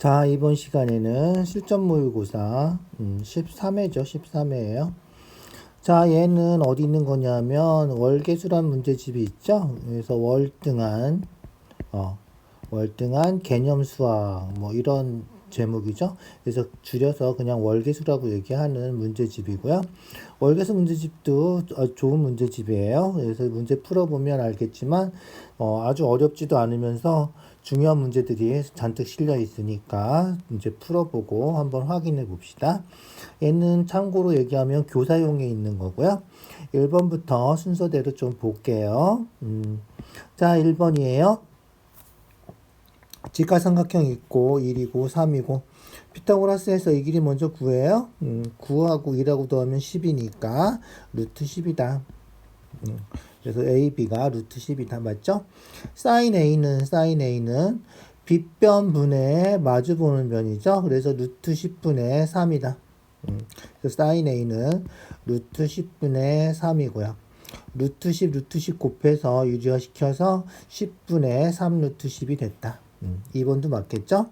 자, 이번 시간에는 실전 모의고사 13회죠. 13회예요. 자, 얘는 어디 있는 거냐면 월계수란 문제집이 있죠. 그래서 월등한 개념 수학 뭐 이런 제목이죠. 그래서 줄여서 그냥 월계수라고 얘기하는 문제집이고요. 월계수 문제집도 좋은 문제집이에요. 그래서 문제 풀어보면 알겠지만 아주 어렵지도 않으면서 중요한 문제들이 잔뜩 실려 있으니까 이제 풀어보고 한번 확인해 봅시다. 얘는 참고로 얘기하면 교사용에 있는 거고요. 1번부터 순서대로 좀 볼게요. 자, 1번이에요. 직각삼각형이 있고 1이고 3이고 피타고라스에서 이 길이 먼저 구해요. 9하고 1하고 더하면 10이니까 루트 10이다. 그래서 AB가 루트 10이다. 맞죠? 사인 A는 빗변분의 마주보는 변이죠. 그래서 루트 10분의 3이다. 그래서 사인 A는 루트 10분의 3이고요. 루트 10 곱해서 유리화시켜서 10분의 3 루트 10이 됐다. 2번도 맞겠죠?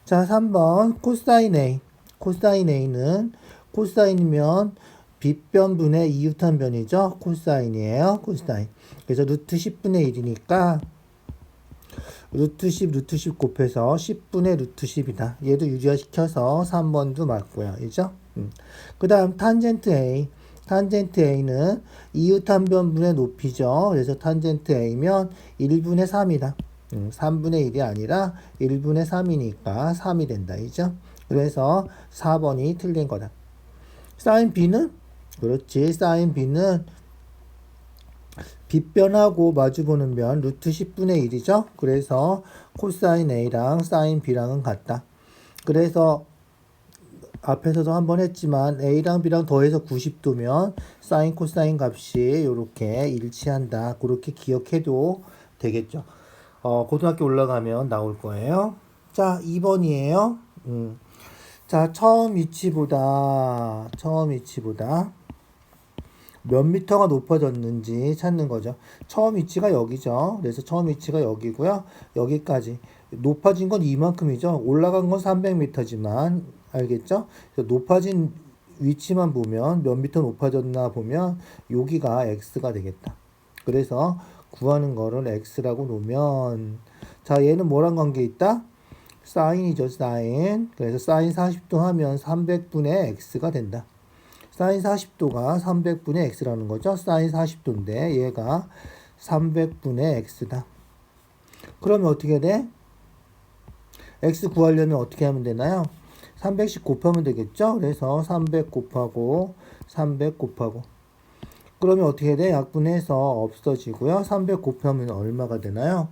자, 3번 코사인 A. 코사인 A는 코사인이면 빗변분의 이웃한 변이죠. 코사인이에요. 코사인. 그래서 루트 10분의 1이니까 루트 10 곱해서 10분의 루트 10이다. 얘도 유리화시켜서 3번도 맞고요. 이죠? 그 다음 탄젠트 A. 탄젠트 A는 이웃한 변분의 높이죠. 그래서 탄젠트 A면 1분의 3이다. 3분의 1이 아니라 1분의 3이니까 3이 된다. 이죠? 그래서 4번이 틀린 거다. 사인 B는? 그렇지. 사인 B는 빗변하고 마주보는 변 루트 10분의 1이죠. 그래서 코사인 A랑 사인 B랑은 같다. 그래서 앞에서도 한번 했지만 A랑 B랑 더해서 90도면 사인 코사인 값이 이렇게 일치한다. 그렇게 기억해도 되겠죠. 고등학교 올라가면 나올 거예요. 자, 2번이에요. 자, 처음 위치보다 몇 미터가 높아졌는지 찾는 거죠. 처음 위치가 여기죠. 그래서 처음 위치가 여기고요. 여기까지. 높아진 건 이만큼이죠. 올라간 건 300m지만, 알겠죠? 그래서 높아진 위치만 보면 몇 미터 높아졌나 보면 여기가 x가 되겠다. 그래서 구하는 거를 x라고 놓으면, 자, 얘는 뭐랑 관계 있다? 사인이죠, 사인. 그래서 사인 40도 하면 300분의 x가 된다. 사인 40도가 300분의 x라는 거죠. 사인 40도인데 얘가 300분의 x다. 그러면 어떻게 돼? x 구하려면 어떻게 하면 되나요? 300씩 곱하면 되겠죠. 그래서 300 곱하고 그러면 어떻게 돼? 약분해서 없어지고요. 300 곱하면 얼마가 되나요?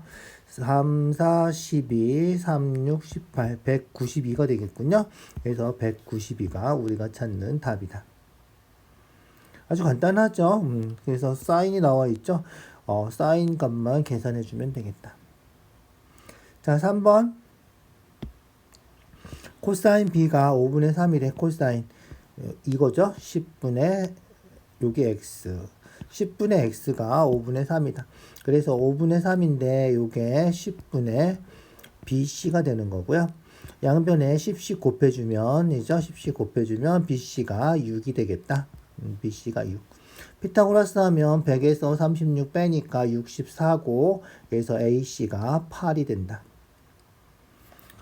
3, 4, 12, 3, 6, 18, 192가 되겠군요. 그래서 192가 우리가 찾는 답이다. 아주 간단하죠. 그래서 사인이 나와 있죠. 사인 값만 계산해 주면 되겠다. 자, 3번. 코사인 B가 5분의 3이래. 코사인. 이거죠. 10분의 요게 x. 10분의 x가 5분의 3이다. 그래서 5분의 3인데 요게 10분의 BC가 되는 거고요. 양변에 10씩 곱해주면, 이죠? 10씩 곱해주면 BC가 6이 되겠다. BC가 6. 피타고라스 하면 100에서 36 빼니까 64고, 그래서 AC가 8이 된다.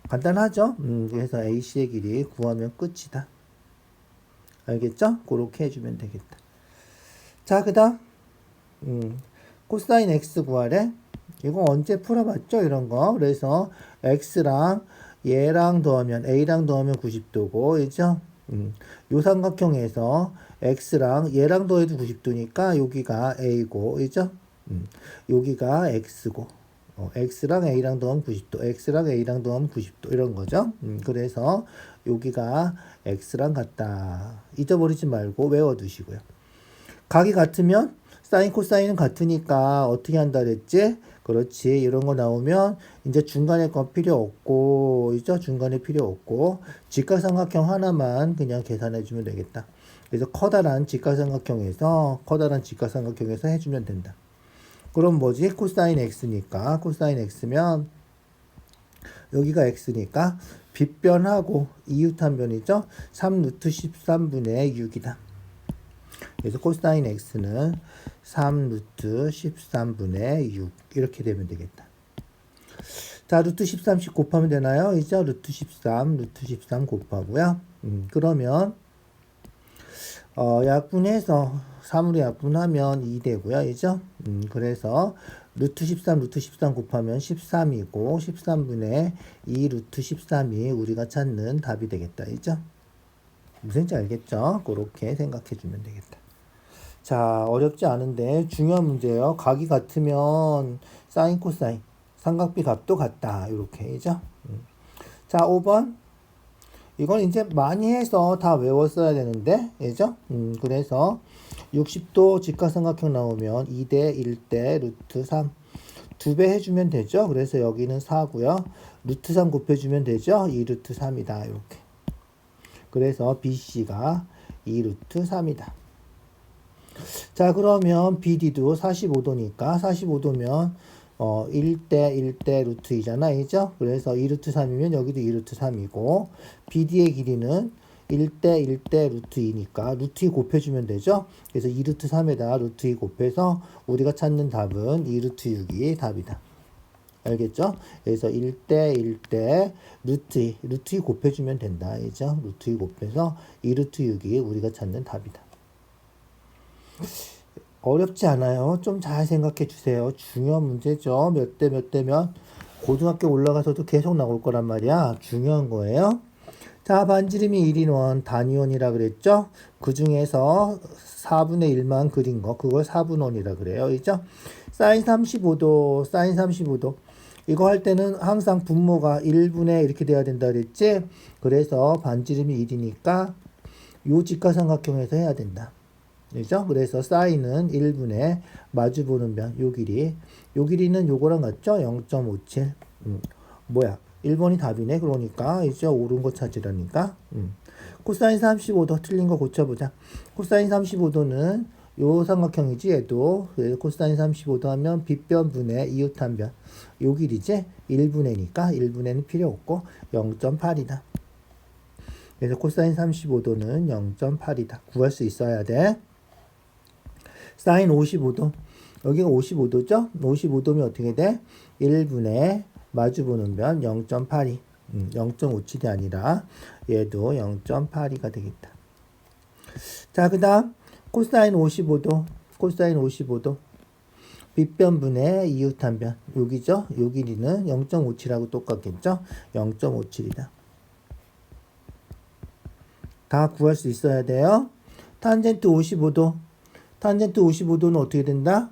간단하죠? 그래서 AC의 길이 구하면 끝이다. 알겠죠? 그렇게 해주면 되겠다. 자, 그 다음, 코사인 X 구하래. 이거 언제 풀어봤죠? 이런 거. 그래서 X랑 얘랑 더하면, A랑 더하면 90도고, 그죠? 요 삼각형에서 X랑 얘랑 더해도 90도니까 여기가 A고, 그죠? 여기가 X고, X랑 A랑 더하면 90도, X랑 A랑 더하면 90도, 이런 거죠. 그래서 여기가 X랑 같다. 잊어버리지 말고 외워두시고요. 각이 같으면 사인 코사인은 같으니까 어떻게 한다 그랬지? 그렇지. 이런 거 나오면 이제 중간에 건 필요 없고, 있죠? 중간에 필요 없고, 직각삼각형 하나만 그냥 계산해 주면 되겠다. 그래서 커다란 직각삼각형에서 해주면 된다. 그럼 뭐지? 코사인 x니까 코사인 x면 여기가 x니까 빗변하고 이웃한 변이죠. 3루트 13분의 6이다. 그래서 코사인 x는 3루트 13분의 6 이렇게 되면 되겠다. 자, 루트 13씩 곱하면 되나요? 이제 루트 13 곱하고요. 그러면 약분해서 3으로 약분하면 2 되고요. 이죠? 그래서 루트 13 곱하면 13이고 13분의 2 루트 13이 우리가 찾는 답이 되겠다. 이죠? 무슨지 알겠죠? 그렇게 생각해 주면 되겠다. 자, 어렵지 않은데 중요한 문제예요. 각이 같으면 사인 코사인 삼각비 값도 같다. 이렇게 이죠? 자, 5번. 이건 이제 많이 해서 다 외웠어야 되는데, 그죠? 그래서 60도 직각삼각형 나오면 2대 1대 루트 3. 2배 해주면 되죠? 그래서 여기는 4고요. 루트 3 곱해주면 되죠? 2 루트 3이다. 이렇게. 그래서 BC가 2 루트 3이다. 자, 그러면 BD도 45도니까 45도면 1대 1대 루트 2잖아. 이죠? 그래서 2 루트 3이면 여기도 2 루트 3이고 BD의 길이는 1대 1대 루트 2니까 루트 2 곱해주면 되죠? 그래서 2 루트 3에다 루트 2 곱해서 우리가 찾는 답은 2 루트 6이 답이다. 알겠죠? 그래서 1대 1대 루트 2 곱해주면 된다. 이죠? 루트 2 곱해서 2 루트 6이 우리가 찾는 답이다. 어렵지 않아요. 좀 잘 생각해 주세요. 중요한 문제죠. 몇 대 몇 대면 고등학교 올라가서도 계속 나올 거란 말이야. 중요한 거예요. 자, 반지름이 1인 원, 단위원이라 그랬죠? 그 중에서 4분의 1만 그린 거, 그걸 4분원이라 그래요. 그죠? 사인 35도. 이거 할 때는 항상 분모가 1분의 이렇게 돼야 된다 그랬지? 그래서 반지름이 1이니까 요 직각삼각형에서 해야 된다. 그죠? 그래서 사인은 1분의 마주보는 변, 요 길이는 요거랑 같죠? 0.57. 뭐야? 1번이 답이네. 그러니까 이제 옳은 거 찾으라니까. 코사인 35도 틀린 거 고쳐보자. 코사인 35도는 요 삼각형이지 얘도. 그래서 코사인 35도 하면 빗변분의 이웃한 변. 요 길이지? 1분의니까 1분의는 필요 없고 0.8이다. 그래서 코사인 35도는 0.8이다. 구할 수 있어야 돼. 사인 55도. 여기가 55도죠? 55도면 어떻게 돼? 1분의 마주보는 변 0.82. 0.57이 아니라 얘도 0.82가 되겠다. 자, 그 다음 코사인 55도. 빗변분의 이웃한 변. 여기죠? 요 길이는 0.57하고 똑같겠죠? 0.57이다. 다 구할 수 있어야 돼요. 탄젠트 55도. 탄젠트 55도는 어떻게 된다?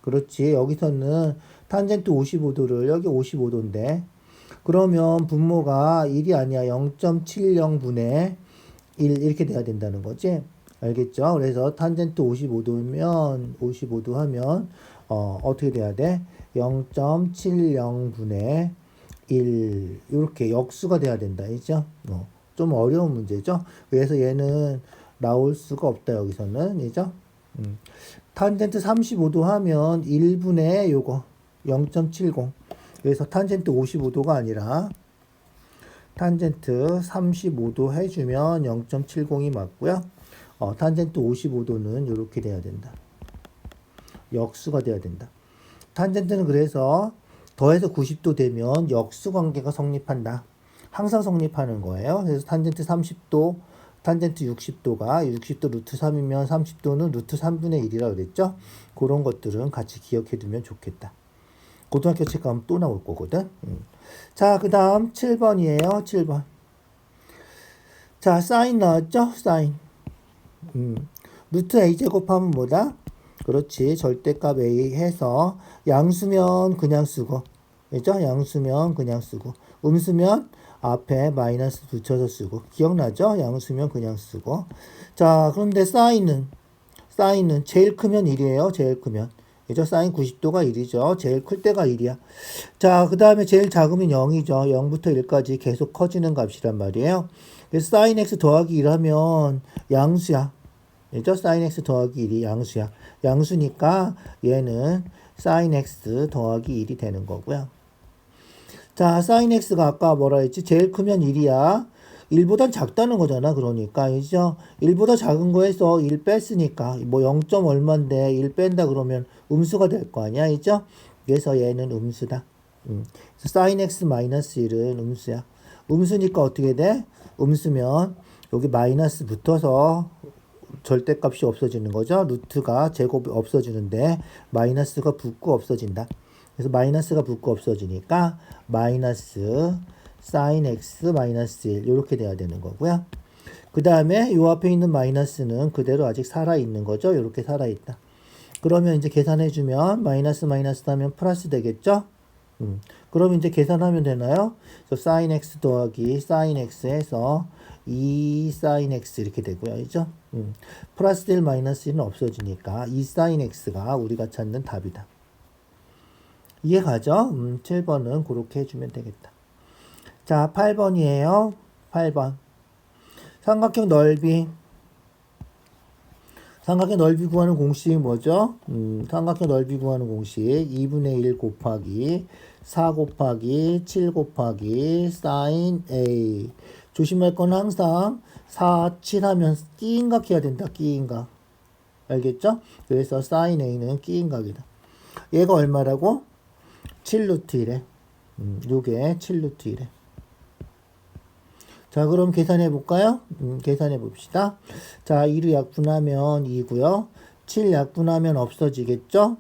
그렇지. 여기서는 탄젠트 55도를 여기 55도인데 그러면 분모가 1이 아니야. 0.70분의 1 이렇게 돼야 된다는 거지. 알겠죠? 그래서 탄젠트 55도 하면 어떻게 돼야 돼? 0.70분의 1 이렇게 역수가 돼야 된다. 이죠? 좀 어려운 문제죠? 그래서 얘는 나올 수가 없다. 여기서는. 이죠? 탄젠트 35도 하면 1분의 요거 0.70. 그래서 탄젠트 55도가 아니라 탄젠트 35도 해주면 0.70이 맞고요. 탄젠트 55도는 이렇게 돼야 된다. 역수가 돼야 된다. 탄젠트는 그래서 더해서 90도 되면 역수 관계가 성립한다. 항상 성립하는 거예요. 그래서 탄젠트 30도, 탄젠트 60도 루트 3이면 30도는 루트 3분의 1이라고 그랬죠? 그런 것들은 같이 기억해 두면 좋겠다. 고등학교 책 가면 또 나올 거거든. 자, 그 다음 7번이에요. 7번. 자, 사인 나왔죠? 사인. 루트 a제곱하면 뭐다? 그렇지. 절대값 a 해서 양수면 그냥 쓰고. 그죠? 양수면 그냥 쓰고. 음수면 앞에 마이너스 붙여서 쓰고. 기억나죠? 양수면 그냥 쓰고. 자, 그런데 사인은 제일 크면 1이에요. 제일 크면. 그죠? 사인 90도가 1이죠. 제일 클 때가 1이야. 자, 그 다음에 제일 작으면 0이죠. 0부터 1까지 계속 커지는 값이란 말이에요. 그래서 사인 x 더하기 1 하면 양수야. 그죠? 사인 x 더하기 1이 양수야. 양수니까 얘는 사인 x 더하기 1이 되는 거고요. 자, sin x가 아까 뭐라 했지? 제일 크면 1이야. 1보단 작다는 거잖아. 그러니까, 이죠? 1보다 작은 거에서 1 뺐으니까, 뭐 0. 얼마인데 1 뺀다 그러면 음수가 될 거 아니야. 이죠? 그래서 얘는 음수다. sin x 마이너스 1은 음수야. 음수니까 어떻게 돼? 음수면 여기 마이너스 붙어서 절대값이 없어지는 거죠. 루트가 제곱이 없어지는데 마이너스가 붙고 없어진다. 그래서 마이너스가 붙고 없어지니까 마이너스 sin x 마이너스 1 이렇게 돼야 되는 거고요. 그 다음에 요 앞에 있는 마이너스는 그대로 아직 살아있는 거죠. 이렇게 살아있다. 그러면 이제 계산해주면 마이너스 하면 플러스 되겠죠. 그럼 이제 계산하면 되나요? 그래서 sin x 더하기 sin x에서 2 sin x 이렇게 되고요. 그죠? 플러스 1 마이너스 1은 없어지니까 2 sin x가 우리가 찾는 답이다. 이해가죠? 7번은 그렇게 해주면 되겠다. 자, 8번이에요. 8번. 삼각형 넓이. 삼각형 넓이 구하는 공식이 뭐죠? 삼각형 넓이 구하는 공식 2분의 1 곱하기 4 곱하기 7 곱하기 sin a. 조심할 건 항상 4, 7 하면 끼인각 해야 된다. 끼인각. 알겠죠? 그래서 sin a는 끼인각이다. 얘가 얼마라고? 7루트 1에. 요게 7루트 1에. 자, 그럼 계산해 볼까요? 계산해 봅시다. 자, 2를 약분하면 2고요. 7 약분하면 없어지겠죠?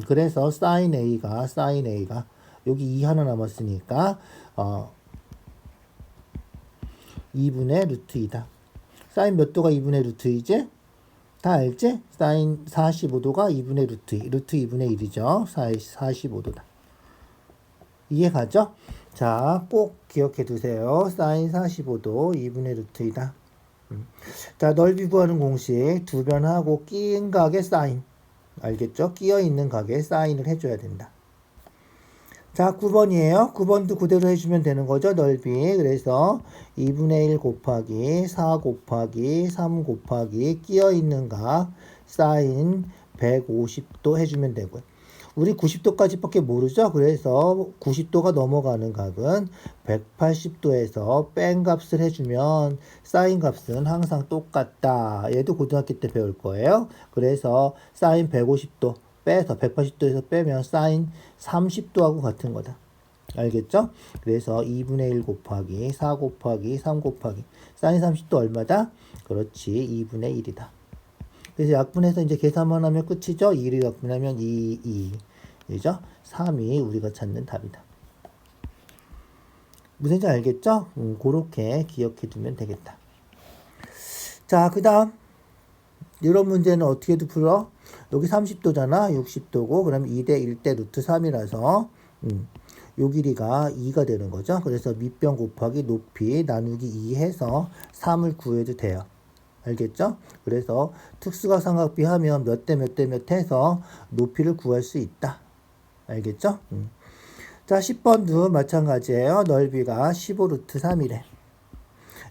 그래서 sin a가 여기 2 하나 남았으니까 2분의 루트 2다. sin 몇 도가 2분의 루트 2지? 다 알지? sin 45도가 2분의 루트 2. 루트 2분의 1이죠. 45도다. 이해가죠? 자, 꼭 기억해 두세요. sin 45도 2분의 루트 2다. 자, 넓이 구하는 공식 두 변하고 끼인 각의 sin. 알겠죠? 끼어 있는 각에 사인을 해줘야 된다. 자, 9번이에요. 9번도 그대로 해주면 되는 거죠. 넓이. 그래서 2분의 1 곱하기 4 곱하기 3 곱하기 끼어 있는 각 사인 150도 해주면 되고요. 우리 90도까지 밖에 모르죠. 그래서 90도가 넘어가는 각은 180도에서 뺀 값을 해주면 사인 값은 항상 똑같다. 얘도 고등학교 때 배울 거예요. 그래서 사인 150도 빼서 180도에서 빼면 사인 30도하고 같은 거다. 알겠죠? 그래서 2분의 1 곱하기 4 곱하기 3 곱하기 사인 30도 얼마다? 그렇지. 2분의 1이다. 그래서 약분해서 이제 계산만 하면 끝이죠. 2를 약분하면 2. 그죠? 3이 우리가 찾는 답이다. 무슨지 알겠죠? 그렇게 기억해 두면 되겠다. 자, 그 다음 이런 문제는 어떻게도 풀어? 여기 30도잖아. 60도고 그럼 2대 1대 루트 3이라서 요 길이가 2가 되는 거죠. 그래서 밑변 곱하기 높이 나누기 2 해서 3을 구해도 돼요. 알겠죠? 그래서 특수각삼각비 하면 몇 대 몇 대 몇 해서 높이를 구할 수 있다. 알겠죠? 자, 10번도 마찬가지예요. 넓이가 15루트 3이래.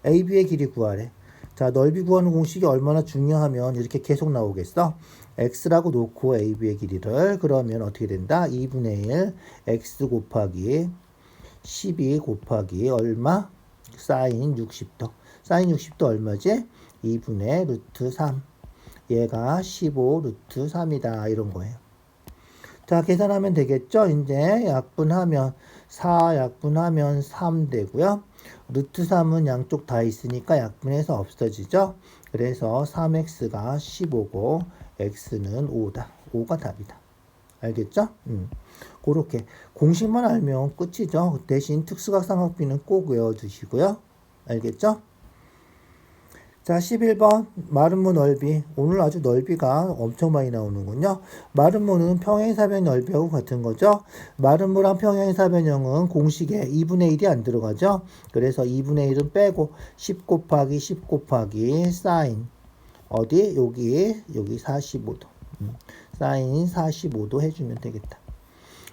AB의 길이 구하래. 자, 넓이 구하는 공식이 얼마나 중요하면 이렇게 계속 나오겠어? x라고 놓고 AB의 길이를 그러면 어떻게 된다? 2분의 1 x 곱하기 12 곱하기 얼마? 사인 60도. 사인 60도 얼마지? 2분의 루트 3. 얘가 15 루트 3이다. 이런 거예요. 자, 계산하면 되겠죠? 이제 약분하면 4 약분하면 3 되고요. 루트 3은 양쪽 다 있으니까 약분해서 없어지죠? 그래서 3x가 15고 x는 5다. 5가 답이다. 알겠죠? 그렇게 공식만 알면 끝이죠. 대신 특수각삼각비는 꼭 외워두시고요. 알겠죠? 자, 11번 마름모 넓이. 오늘 아주 넓이가 엄청 많이 나오는군요. 마름모는 평행사변 넓이하고 같은 거죠. 마름모랑 평행사변형은 공식에 2분의 1이 안 들어가죠. 그래서 2분의 1은 빼고 10 곱하기 10 곱하기 사인 어디? 여기 45도. 사인 45도 해주면 되겠다.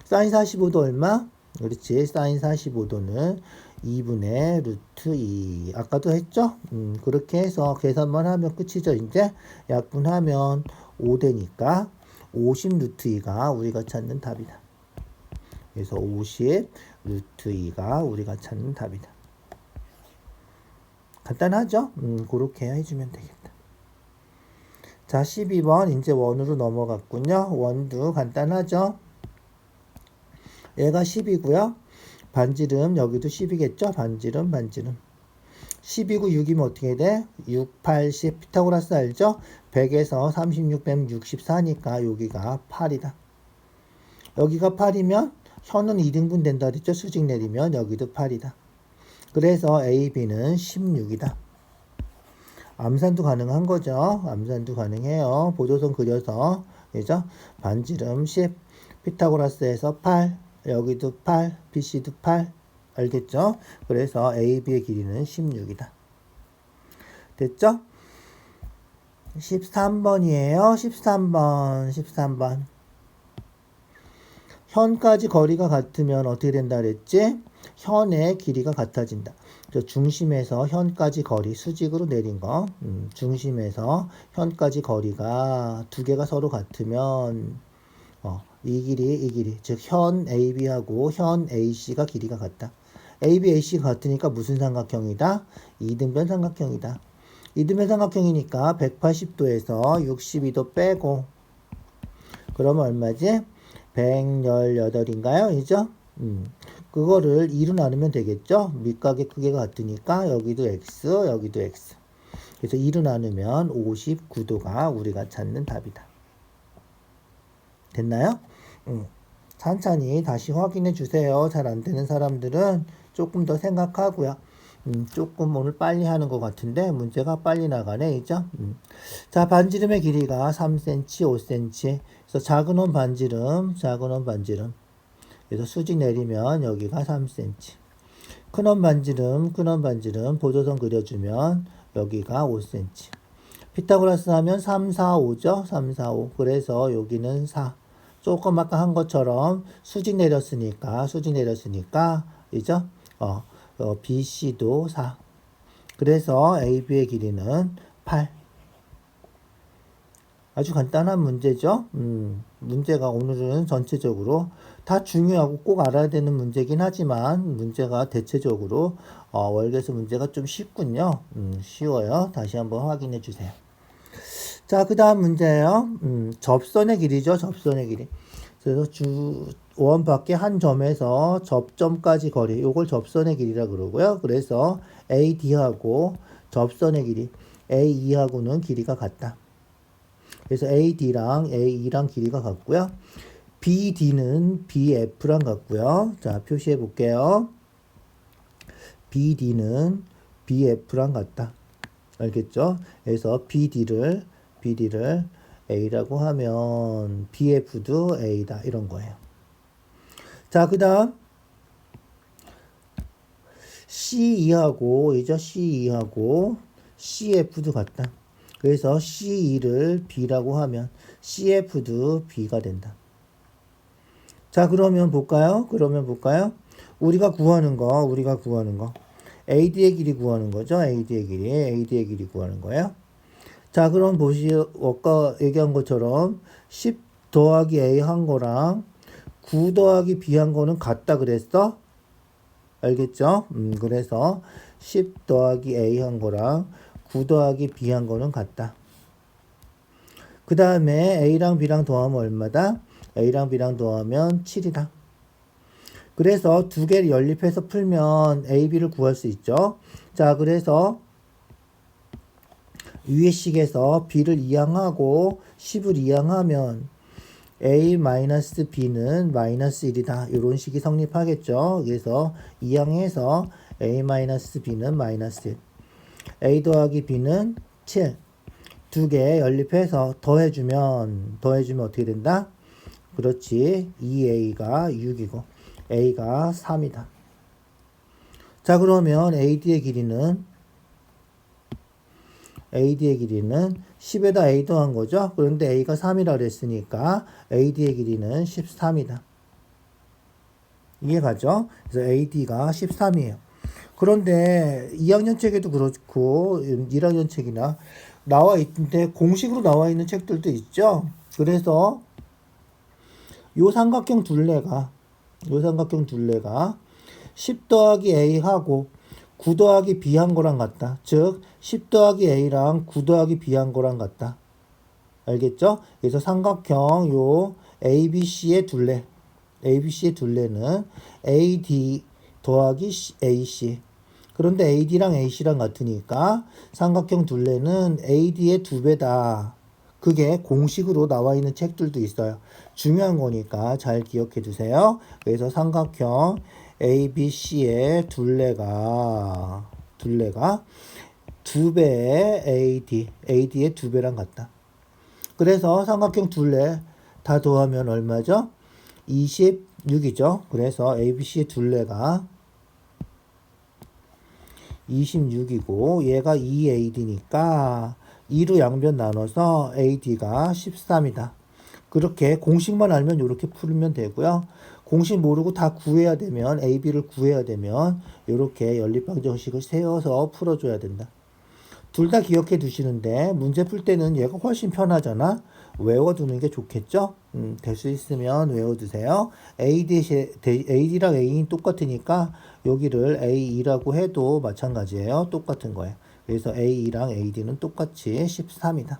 사인 45도 얼마? 그렇지. 사인 45도는 2분의 루트 2. 아까도 했죠? 그렇게 해서 계산만 하면 끝이죠. 이제 약분하면 5 되니까 50 루트 2가 우리가 찾는 답이다. 그래서 50 루트 2가 우리가 찾는 답이다. 간단하죠? 그렇게 해주면 되겠다. 자, 12번 이제 원으로 넘어갔군요. 원도 간단하죠? 얘가 10이고요. 반지름 여기도 10이겠죠? 반지름 10이고 6이면 어떻게 돼? 6, 8, 10 피타고라스 알죠? 100에서 36 빼면 64니까 여기가 8이다. 여기가 8이면 현은 2등분 된다 그랬죠? 수직 내리면 여기도 8이다. 그래서 A, B는 16이다. 암산도 가능한 거죠. 암산도 가능해요. 보조선 그려서 그죠? 반지름 10 피타고라스에서 8 여기도 8 BC도 8 알겠죠? 그래서 A, B의 길이는 16이다. 됐죠? 13번이에요. 13번. 현까지 거리가 같으면 어떻게 된다 그랬지? 현의 길이가 같아진다. 중심에서 현까지 거리 수직으로 내린 거. 중심에서 현까지 거리가 두 개가 서로 같으면 이 길이 즉 현 AB하고 현 AC가 길이가 같다. AB, AC가 같으니까 무슨 삼각형이다? 이등변 삼각형이다. 이등변 삼각형이니까 180도에서 62도 빼고 그러면 얼마지? 118인가요? 이죠? 그거를 2로 나누면 되겠죠? 밑각의 크기가 같으니까 여기도 X, 여기도 X. 그래서 2로 나누면 59도가 우리가 찾는 답이다. 됐나요? 천천히 다시 확인해 주세요. 잘 안 되는 사람들은 조금 더 생각하고요. 조금 오늘 빨리 하는 것 같은데 문제가 빨리 나가네, 이죠? 자, 반지름의 길이가 3cm, 5cm. 그래서 작은 원 반지름. 그래서 수직 내리면 여기가 3cm. 큰 원 반지름. 보조선 그려주면 여기가 5cm. 피타고라스 하면 3, 4, 5죠? 3, 4, 5. 그래서 여기는 4. 조금 아까 한 것처럼 수직 내렸으니까, 이죠? BC도 4. 그래서 AB의 길이는 8. 아주 간단한 문제죠. 문제가 오늘은 전체적으로 다 중요하고 꼭 알아야 되는 문제긴 하지만 문제가 대체적으로 월계수 문제가 좀 쉽군요. 쉬워요. 다시 한번 확인해 주세요. 자, 그 다음 문제예요. 접선의 길이죠. 접선의 길이. 그래서 원 밖에 한 점에서 접점까지 거리, 요걸 접선의 길이라 그러고요. 그래서 AD하고 접선의 길이, AE하고는 길이가 같다. 그래서 AD랑 AE랑 길이가 같고요. BD는 BF랑 같고요. 자, 표시해 볼게요. BD는 BF랑 같다. 알겠죠? 그래서 BD를 A라고 하면 BF도 A다. 이런 거예요. 자, 그 다음 CE하고 CF도 같다. 그래서 CE를 B라고 하면 CF도 B가 된다. 자, 그러면 볼까요? 우리가 구하는 거. AD의 길이 구하는 거죠. AD의 길이 구하는 거예요. 자, 그럼 아까 얘기한 것처럼 10 더하기 A 한 거랑 9 더하기 B 한 거는 같다 그랬어? 알겠죠? 그래서 10 더하기 A 한 거랑 9 더하기 B 한 거는 같다. 그 다음에 A랑 B랑 더하면 얼마다? A랑 B랑 더하면 7이다. 그래서 두 개를 연립해서 풀면 A, B를 구할 수 있죠. 자, 그래서 위의 식에서 B를 이항하고 10을 이항하면 A-B는 -1이다. 이런 식이 성립하겠죠. 그래서 이항해서 A-B는 -1. A 더하기 B는 7. 두 개 연립해서 더해주면 어떻게 된다? 그렇지. 2A가 6이고 A가 3이다. 자, 그러면 AD의 길이는 10에다 A 더한 거죠. 그런데 A가 3이라 그랬으니까 AD의 길이는 13이다. 이해가죠? 그래서 AD가 13이에요. 그런데 2학년 책에도 그렇고 1학년 책이나 나와 있는데 공식으로 나와 있는 책들도 있죠. 그래서 요 삼각형 둘레가 10 더하기 A하고 9 더하기 B 한 거랑 같다. 즉 10 더하기 A랑 9 더하기 B 한 거랑 같다. 알겠죠? 그래서 삼각형 요 ABC의 둘레는 AD 더하기 AC. 그런데 AD랑 AC랑 같으니까 삼각형 둘레는 AD의 2배다. 그게 공식으로 나와 있는 책들도 있어요. 중요한 거니까 잘 기억해 두세요. 그래서 삼각형 ABC의 둘레가 2배의 AD의 2배랑 같다. 그래서 삼각형 둘레 다 더하면 얼마죠? 26이죠. 그래서 ABC의 둘레가 26이고 얘가 2AD니까 2로 양변 나눠서 AD가 13이다. 그렇게 공식만 알면 이렇게 풀면 되고요. 공식 모르고 다 구해야 되면 AB를 구해야 되면 이렇게 연립방정식을 세워서 풀어줘야 된다. 둘 다 기억해 두시는데 문제 풀 때는 얘가 훨씬 편하잖아. 외워두는 게 좋겠죠? 될 수 있으면 외워두세요. AD랑 A인 똑같으니까 여기를 A2라고 해도 마찬가지예요. 똑같은 거예요. 그래서 A2랑 AD는 똑같이 13이다.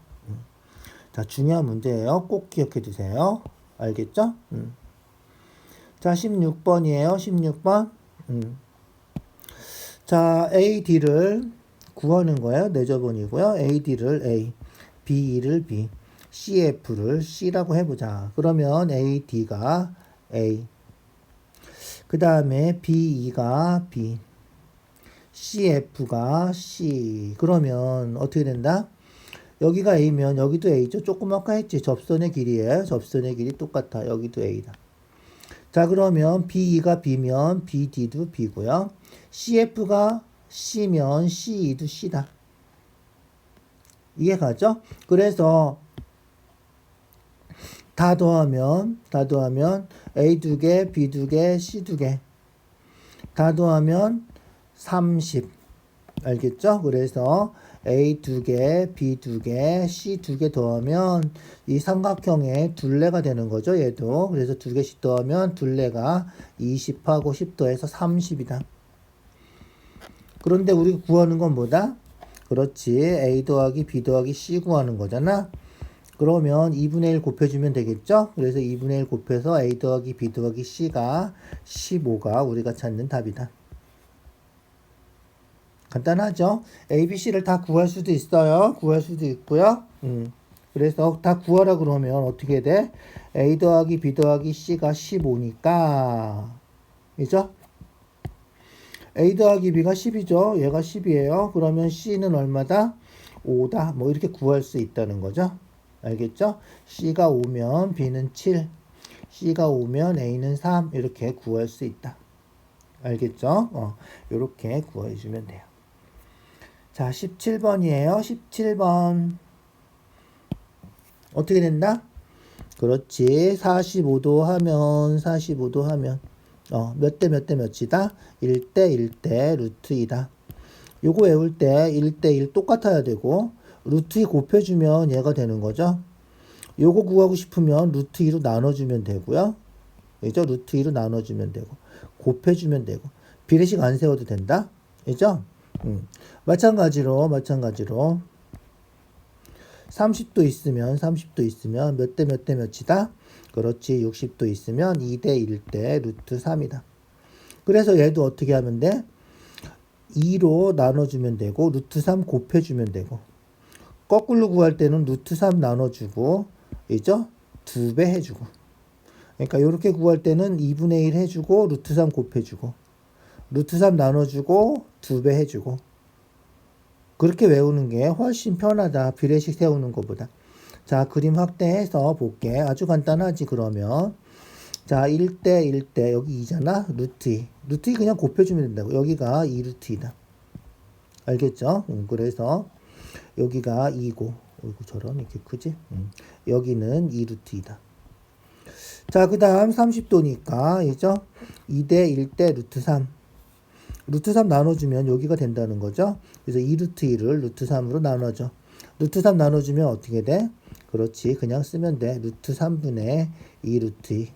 자, 중요한 문제예요. 꼭 기억해 두세요. 알겠죠? 자, 16번이에요. 16번. 자, AD를 구하는 거예요. 내저번이고요. AD를 A, BE를 B, CF를 C라고 해보자. 그러면 AD가 A, 그 다음에 BE가 B, CF가 C. 그러면 어떻게 된다? 여기가 A면 여기도 A죠. 조금 아까 했지. 접선의 길이에요. 접선의 길이 똑같아. 여기도 A다. 자, 그러면 BE가 B면 BD도 B고요. CF가 C면 CE도 C다. 이해가죠? 그래서 다 더하면 A 2개, B 2개, C 2개. 다 더하면 30. 알겠죠? 그래서 A 2개, B 2개, C 2개 더하면 이 삼각형의 둘레가 되는 거죠. 얘도. 그래서 2개씩 더하면 둘레가 20하고 10 더해서 30이다. 그런데 우리가 구하는 건 뭐다? 그렇지. A 더하기 B 더하기 C 구하는 거잖아. 그러면 2분의 1 곱해주면 되겠죠? 그래서 2분의 1 곱해서 A 더하기 B 더하기 C가 15가 우리가 찾는 답이다. 간단하죠? A, B, C를 다 구할 수도 있어요. 구할 수도 있고요. 그래서 다 구하라 그러면 어떻게 돼? A 더하기 B 더하기 C가 15니까 그죠? A 더하기 B가 10이죠. 얘가 10이에요. 그러면 C는 얼마다? 5다. 뭐 이렇게 구할 수 있다는 거죠. 알겠죠? C가 5면 B는 7. C가 5면 A는 3. 이렇게 구할 수 있다. 알겠죠? 이렇게 구해주면 돼요. 자, 17번이에요. 17번. 어떻게 된다? 그렇지. 45도 하면 몇 대 몇이다? 1대 1대 루트 2다. 요거 외울 때 1대 1 똑같아야 되고 루트 2 곱해주면 얘가 되는 거죠. 요거 구하고 싶으면 루트 2로 나눠주면 되고요. 그죠? 루트 2로 나눠주면 되고 곱해주면 되고 비례식 안 세워도 된다. 그죠? 마찬가지로 30도 있으면 몇 대 몇이다? 그렇지. 60도 있으면 2대 1대 루트 3이다. 그래서 얘도 어떻게 하면 돼? 2로 나눠주면 되고 루트 3 곱해주면 되고 거꾸로 구할 때는 루트 3 나눠주고 그죠? 2배 해주고 그러니까 이렇게 구할 때는 2분의 1 해주고 루트 3 곱해주고 루트 3 나눠주고 2배 해주고 그렇게 외우는 게 훨씬 편하다. 비례식 세우는 것보다. 자, 그림 확대해서 볼게. 아주 간단하지 그러면. 자, 1대 1대 여기 2잖아. 루트 2. 루트 2 그냥 곱해주면 된다고. 여기가 2루트 2다. 알겠죠? 그래서 여기가 2고 저런 이렇게 크지? 여기는 2루트 2다. 자, 그 다음 30도니까 이죠? 2대 1대 루트 3. 루트 3 나눠주면 여기가 된다는 거죠. 그래서 2루트 2를 루트 3으로 나눠줘. 루트 3 나눠주면 어떻게 돼? 그렇지. 그냥 쓰면 돼. 루트 3분의 2루트 2.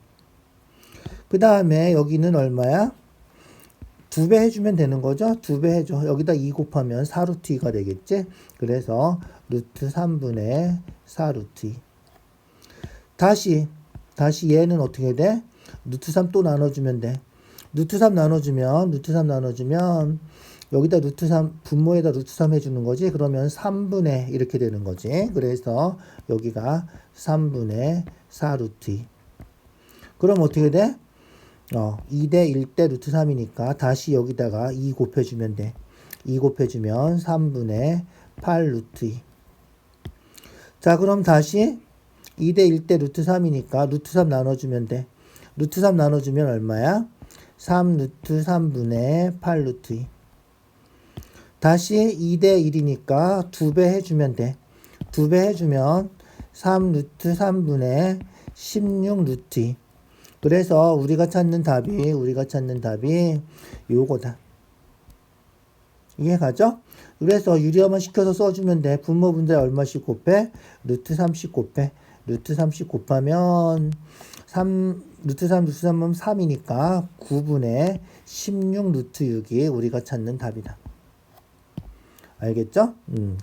그 다음에 여기는 얼마야? 두 배 해주면 되는 거죠? 두 배 해줘. 여기다 2 곱하면 4루트 2가 되겠지? 그래서 루트 3분의 4루트 2. 다시 얘는 어떻게 돼? 루트 3 또 나눠주면 돼. 루트 3 나눠주면 여기다 루트 3 분모에다 루트 3 해주는 거지. 그러면 3분의 이렇게 되는 거지. 그래서 여기가 3분의 4루트 2. 그럼 어떻게 돼? 2대 1대 루트 3이니까 다시 여기다가 2 곱해주면 돼. 2 곱해주면 3분의 8 루트 2. 자, 그럼 다시 2대 1대 루트 3이니까 루트 3 나눠주면 돼. 루트 3 나눠주면 얼마야? 3 루트 3분의 8 루트 2. 다시 2대 1이니까 2배 해주면 돼. 2배 해주면 3 루트 3분의 16 루트 2. 그래서 우리가 찾는 답이 요거다. 이해가죠? 그래서 유리화만 시켜서 써주면 돼. 분모 분자에 얼마씩 곱해? 루트 30 곱해. 루트 30 곱하면 루트 3하면 3이니까 9분의 16 루트 6이 우리가 찾는 답이다. 알겠죠?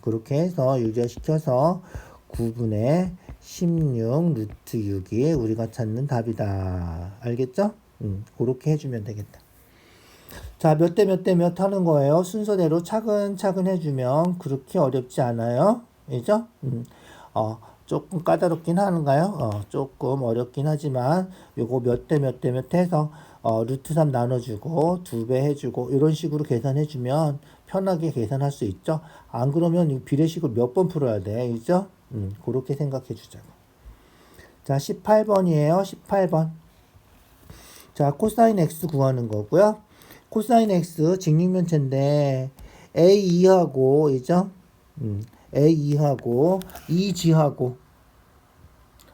그렇게 해서 유리화 시켜서 9분의 16 루트 6이 우리가 찾는 답이다. 알겠죠? 그렇게 해주면 되겠다. 자, 몇 대 몇 대 몇 하는 거예요. 순서대로 차근차근 해주면 그렇게 어렵지 않아요. 그죠? 조금 까다롭긴 하는가요? 조금 어렵긴 하지만 요거 몇 대 몇 대 몇 해서 루트 3 나눠주고 2배 해주고 이런 식으로 계산해주면 편하게 계산할 수 있죠. 안 그러면 이 비례식을 몇 번 풀어야 돼. 그죠? 그렇게 생각해 주자고. 자, 18번이에요. 18번. 자, 코사인 x 구하는 거고요. 코사인 x 직육면체인데 A2하고 이죠? A2하고 2G하고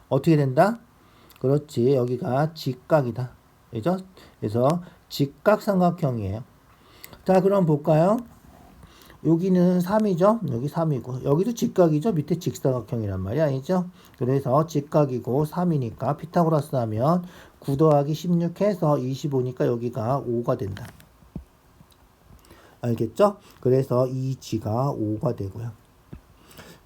어떻게 된다? 그렇지. 여기가 직각이다. 그죠? 그래서 직각삼각형이에요. 자, 그럼 볼까요? 여기는 3이죠? 여기 3이고 여기도 직각이죠? 밑에 직사각형이란 말이야. 아니죠? 그래서 직각이고 3이니까 피타고라스 하면 9 더하기 16 해서 25니까 여기가 5가 된다. 알겠죠? 그래서 2G가 5가 되고요.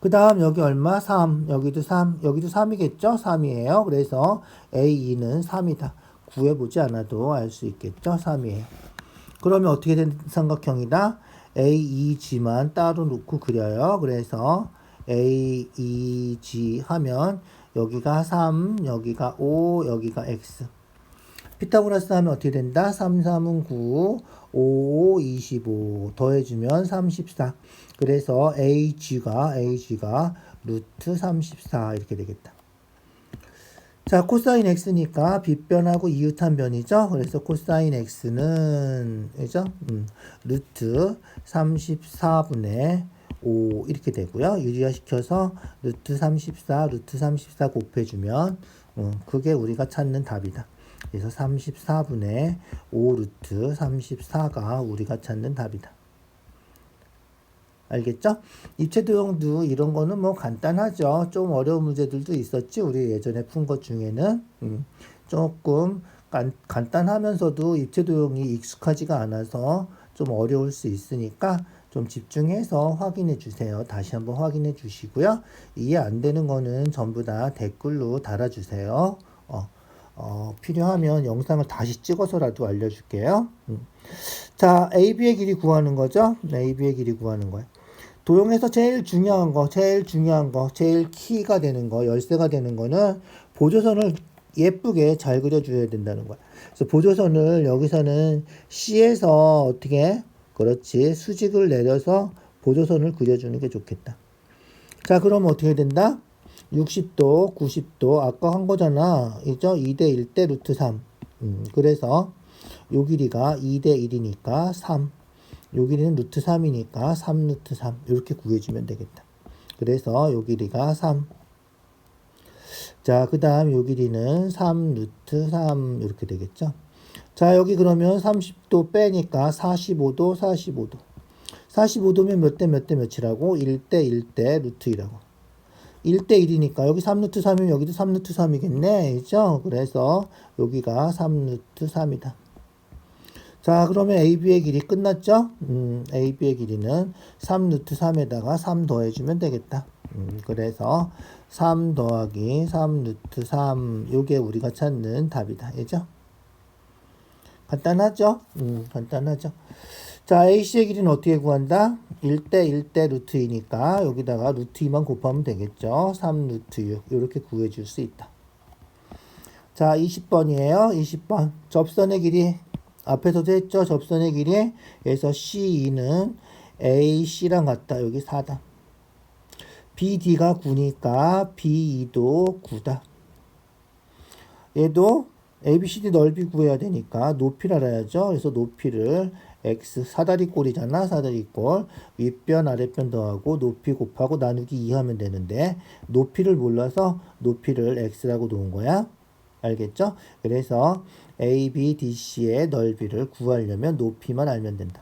그 다음 여기 얼마? 3. 여기도 3. 여기도 3이겠죠? 3이에요. 그래서 A2는 3이다. 구해보지 않아도 알 수 있겠죠? 3이에요. 그러면 어떻게 된 삼각형이다? A2G만 따로 놓고 그려요. 그래서 A2G 하면 여기가 3, 여기가 5, 여기가 X. 피타고라스 하면 어떻게 된다? 3, 3은 9, 5, 25 더해주면 34. 그래서 AG가 루트 34 이렇게 되겠다. 자, 코사인 x니까 빗변하고 이웃한 변이죠. 그래서 코사인 x는 그죠? 루트 34분의 5 이렇게 되고요. 유리화 시켜서 루트 34 곱해주면 그게 우리가 찾는 답이다. 그래서 34분의 5 루트 34가 우리가 찾는 답이다. 알겠죠? 입체도형도 이런 거는 뭐 간단하죠. 좀 어려운 문제들도 있었지. 우리 예전에 푼 것 중에는 조금 간단하면서도 입체도형이 익숙하지가 않아서 좀 어려울 수 있으니까 좀 집중해서 확인해 주세요. 다시 한번 확인해 주시고요. 이해 안 되는 거는 전부 다 댓글로 달아주세요. 필요하면 영상을 다시 찍어서라도 알려줄게요. 자, AB의 길이 구하는 거죠. AB의 길이 구하는 거예요. 도형에서 제일 중요한 거, 제일 키가 되는 거, 열쇠가 되는 거는 보조선을 예쁘게 잘 그려줘야 된다는 거야. 그래서 보조선을 여기서는 C에서 어떻게, 그렇지, 수직을 내려서 보조선을 그려주는 게 좋겠다. 자, 그럼 어떻게 된다? 60도, 90도, 아까 한 거잖아. 이죠? 2대 1대 루트 3. 그래서 요 길이가 2대 1이니까 3. 요 길이는 루트 3이니까 3 루트 3. 이렇게 구해주면 되겠다. 그래서 요 길이가 3. 자, 그 다음 요 길이는 3 루트 3. 이렇게 되겠죠. 자, 여기 그러면 30도 빼니까 45도, 45도. 45도면 몇 대 몇 대 몇이라고? 1대 1대 루트 2라고. 1대 1이니까 여기 3 루트 3이면 여기도 3 루트 3이겠네. 그죠? 그래서 여기가 3 루트 3이다. 자, 그러면 AB의 길이 끝났죠? AB의 길이는 3 루트 3에다가 3 더해주면 되겠다. 그래서 3 더하기 3 루트 3, 요게 우리가 찾는 답이다. 그죠? 간단하죠? 간단하죠? 자, AC의 길이는 어떻게 구한다? 1대 1대 루트 2니까 여기다가 루트 2만 곱하면 되겠죠? 3 루트 6, 이렇게 구해줄 수 있다. 자, 20번이에요. 20번. 접선의 길이 앞에서도 했죠. 접선의 길이. 그래서 C2는 AC랑 같다. 여기 4다. BD가 9니까 B2도 9다. 얘도 ABCD 넓이 구해야 되니까 높이를 알아야죠. 그래서 높이를 X, 사다리꼴이잖아. 사다리꼴. 윗변, 아랫변 더하고 높이 곱하고 나누기 2 하면 되는데 높이를 몰라서 높이를 X라고 놓은 거야. 알겠죠? 그래서 ABDC의 넓이를 구하려면 높이만 알면 된다.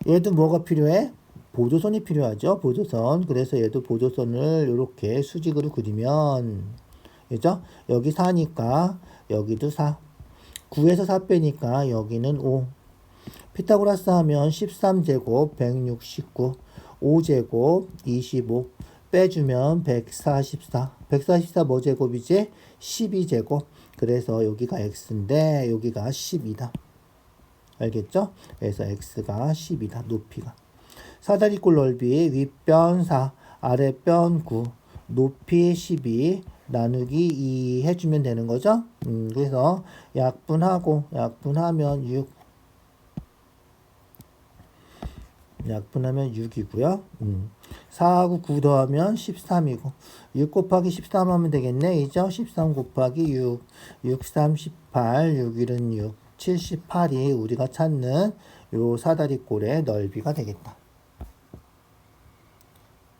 얘도 뭐가 필요해? 보조선이 필요하죠. 보조선. 그래서 얘도 보조선을 이렇게 수직으로 그리면, 그죠? 여기 4니까 여기도 4. 9에서 4 빼니까 여기는 5. 피타고라스 하면 13제곱 169, 5제곱 25, 빼주면 144. 144 뭐 제곱이지? 12제곱. 그래서 여기가 x인데 여기가 12다. 알겠죠? 그래서 x가 10이다. 높이가. 사다리꼴 넓이 윗변 4, 아랫변 9, 높이 12 나누기 2 해주면 되는 거죠? 그래서 약분하면 6. 약분하면 6이고요. 4하고 9 더하면 13이고 6 곱하기 13 하면 되겠네. 이죠? 13 곱하기 6. 6, 3, 18, 6, 1은 6. 78이 우리가 찾는 요 사다리꼴의 넓이가 되겠다.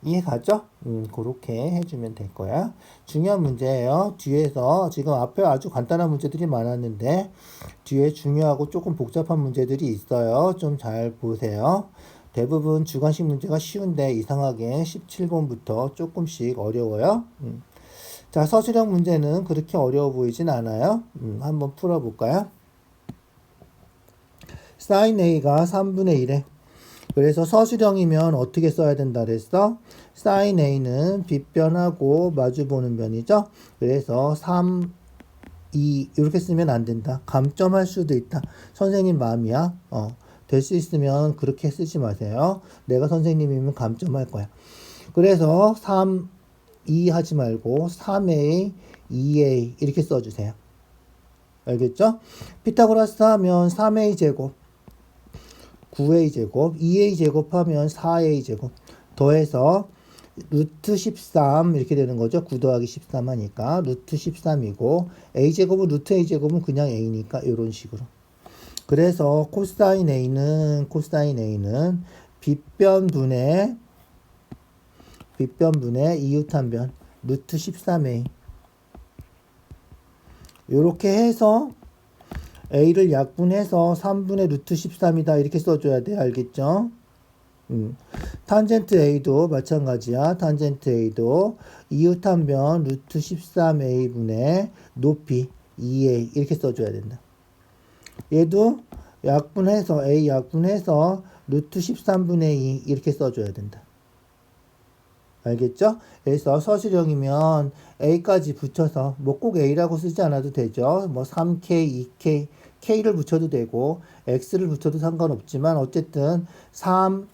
이해가죠? 그렇게 해주면 될 거야. 중요한 문제예요. 뒤에서 지금 앞에 아주 간단한 문제들이 많았는데 뒤에 중요하고 조금 복잡한 문제들이 있어요. 좀 잘 보세요. 대부분 주관식 문제가 쉬운데 이상하게 17번부터 조금씩 어려워요. 자, 서술형 문제는 그렇게 어려워 보이진 않아요. 한번 풀어볼까요? sin A가 3분의 1에 그래서 서술형이면 어떻게 써야 된다 그랬어? sin A는 빗변하고 마주보는 변이죠. 그래서 3, 2 이렇게 쓰면 안 된다. 감점할 수도 있다. 선생님 마음이야. 될 수 있으면 그렇게 쓰지 마세요. 내가 선생님이면 감점할 거야. 그래서 3, 2 하지 말고 3A, 2A 이렇게 써주세요. 알겠죠? 피타고라스 하면 3A 제곱, 9A 제곱, 2A 제곱하면 4A 제곱 더해서 루트 13 이렇게 되는 거죠. 9 더하기 13 하니까 루트 13이고 A 제곱은 루트 A 제곱은 그냥 A니까 이런 식으로. 그래서 코사인 A는 빗변분의 이웃한 변 루트 13A 이렇게 해서 A를 약분해서 3분의 루트 13이다 이렇게 써줘야 돼. 알겠죠? 탄젠트 A도 마찬가지야. 탄젠트 A도 이웃한 변 루트 13A분의 높이 2A 이렇게 써줘야 된다. 얘도 약분해서 A 약분해서 루트 13분의 2 이렇게 써줘야 된다. 알겠죠? 그래서 서술형이면 A까지 붙여서 뭐 꼭 A라고 쓰지 않아도 되죠. 뭐 3K, 2K, K를 붙여도 되고 X를 붙여도 상관없지만 어쨌든 3,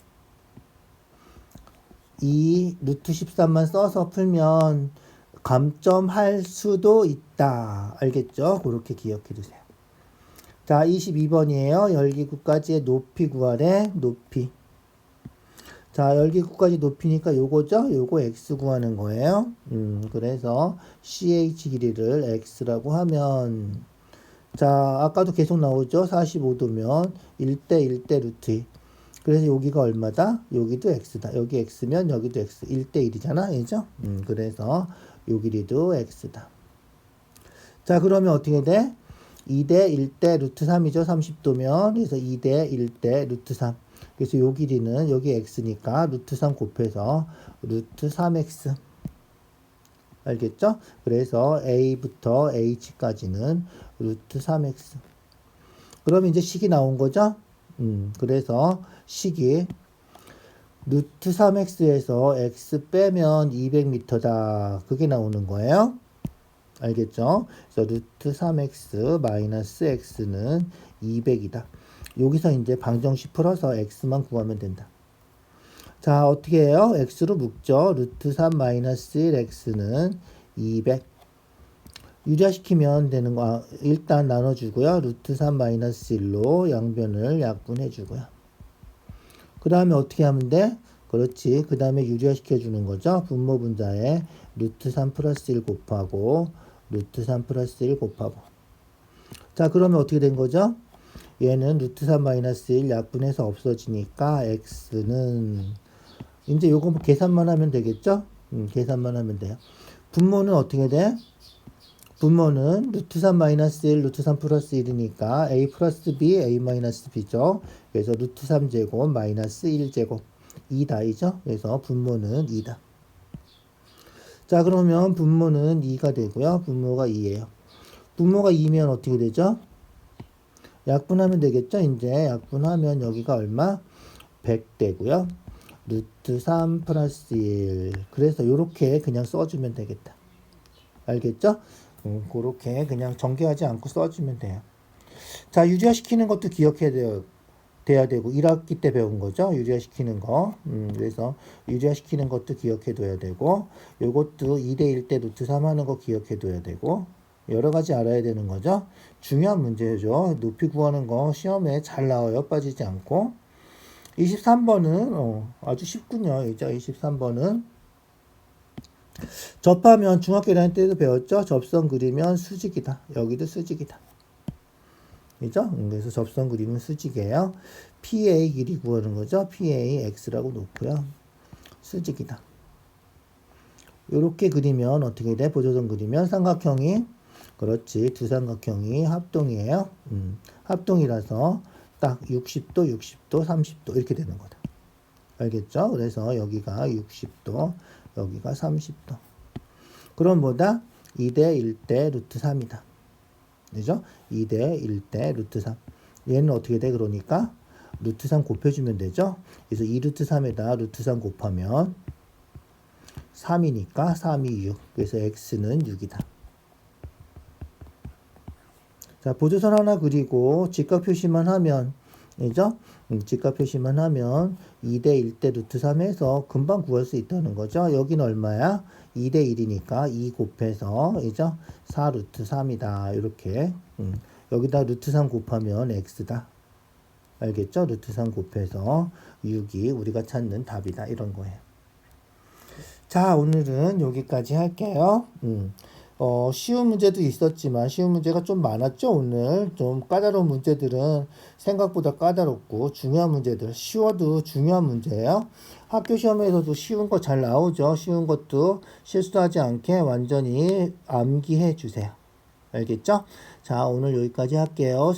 2, 루트 13만 써서 풀면 감점할 수도 있다. 알겠죠? 그렇게 기억해 두세요. 자, 22번이에요. 열기구까지의 높이 구하래. 높이. 자, 열기구까지 높이니까 요거죠? 요거 x 구하는 거예요. 그래서 CH 길이를 x라고 하면 자, 아까도 계속 나오죠? 45도면 1대 1대 루트 2. 그래서 여기가 얼마다? 여기도 x다. 여기 x면 여기도 x. 1대 1이잖아. 그죠? 그래서 요 길이도 x다. 자, 그러면 어떻게 돼? 2대 1대 루트 3이죠. 30도면. 그래서 2대 1대 루트 3. 그래서 요 길이는 여기 x니까 루트 3 곱해서 루트 3x. 알겠죠? 그래서 a부터 h까지는 루트 3x. 그러면 이제 식이 나온 거죠? 그래서 식이 루트 3x에서 x 빼면 200m다. 그게 나오는 거예요. 알겠죠? 그래서 루트 3x 마이너스 x는 200이다. 여기서 이제 방정식 풀어서 x만 구하면 된다. 자, 어떻게 해요? x로 묶죠. 루트 3 마이너스 1x는 200. 유리화시키면 되는 거, 일단 나눠주고요. 루트 3 마이너스 1로 양변을 약분해주고요. 그 다음에 어떻게 하면 돼? 그렇지. 그 다음에 유리화시켜주는 거죠. 분모 분자에 루트 3 플러스 1 곱하고 루트 3 플러스 1 곱하고. 자, 그러면 어떻게 된 거죠? 얘는 루트 3 마이너스 1 약분해서 없어지니까 x는 이제 요거 계산만 하면 되겠죠? 계산만 하면 돼요. 분모는 어떻게 돼? 분모는 루트 3 마이너스 1, 루트 3 플러스 1이니까 a 플러스 b, a 마이너스 b죠. 그래서 루트 3제곱 마이너스 1제곱 2다이죠. 그래서 분모는 2다. 자, 그러면 분모는 2가 되고요. 분모가 2예요. 분모가 2면 어떻게 되죠? 약분하면 되겠죠. 이제 약분하면 여기가 얼마? 100 되고요. 루트 3 플러스 1. 그래서 이렇게 그냥 써주면 되겠다. 알겠죠? 그렇게 그냥 전개하지 않고 써주면 돼요. 자, 유리화시키는 것도 기억해야 되고 1학기 때 배운 거죠. 유리화시키는 거. 그래서 유리화시키는 것도 기억해둬야 되고 요것도 2대1 때 루트 3 하는 거 기억해둬야 되고 여러 가지 알아야 되는 거죠. 중요한 문제죠. 높이 구하는 거 시험에 잘 나와요. 빠지지 않고. 23번은 아주 쉽군요. 이제 23번은 접하면 중학교 다닐 때도 배웠죠. 접선 그리면 수직이다. 여기도 수직이다. 그죠? 그래서 접선 그리면 수직이에요. PA 길이 구하는 거죠. PA X라고 놓고요. 수직이다. 이렇게 그리면 어떻게 돼? 보조선 그리면 삼각형이 그렇지. 두 삼각형이 합동이에요. 합동이라서 딱 60도, 60도, 30도 이렇게 되는 거다. 알겠죠? 그래서 여기가 60도, 여기가 30도. 그럼 뭐다? 2대 1대 루트 3이다. 그죠? 2대 1대 루트 3. 얘는 어떻게 돼? 그러니까 루트 3 곱해주면 되죠? 그래서 2 루트 3에다 루트 3 곱하면 3이니까 3이 6. 그래서 x는 6이다. 자, 보조선 하나 그리고 직각 표시만 하면, 그죠? 직각 표시만 하면 2대 1대 루트 3에서 금방 구할 수 있다는 거죠. 여기는 얼마야? 2대 1이니까 2 곱해서, 그죠? 4 루트 3이다. 이렇게. 여기다 루트 3 곱하면 x다. 알겠죠? 루트 3 곱해서 6이 우리가 찾는 답이다. 이런 거예요. 자, 오늘은 여기까지 할게요. 쉬운 문제도 있었지만 쉬운 문제가 좀 많았죠. 오늘 좀 까다로운 문제들은 생각보다 까다롭고 중요한 문제들 쉬워도 중요한 문제예요. 학교 시험에서도 쉬운 거 잘 나오죠. 쉬운 것도 실수하지 않게 완전히 암기해 주세요. 알겠죠? 자, 오늘 여기까지 할게요.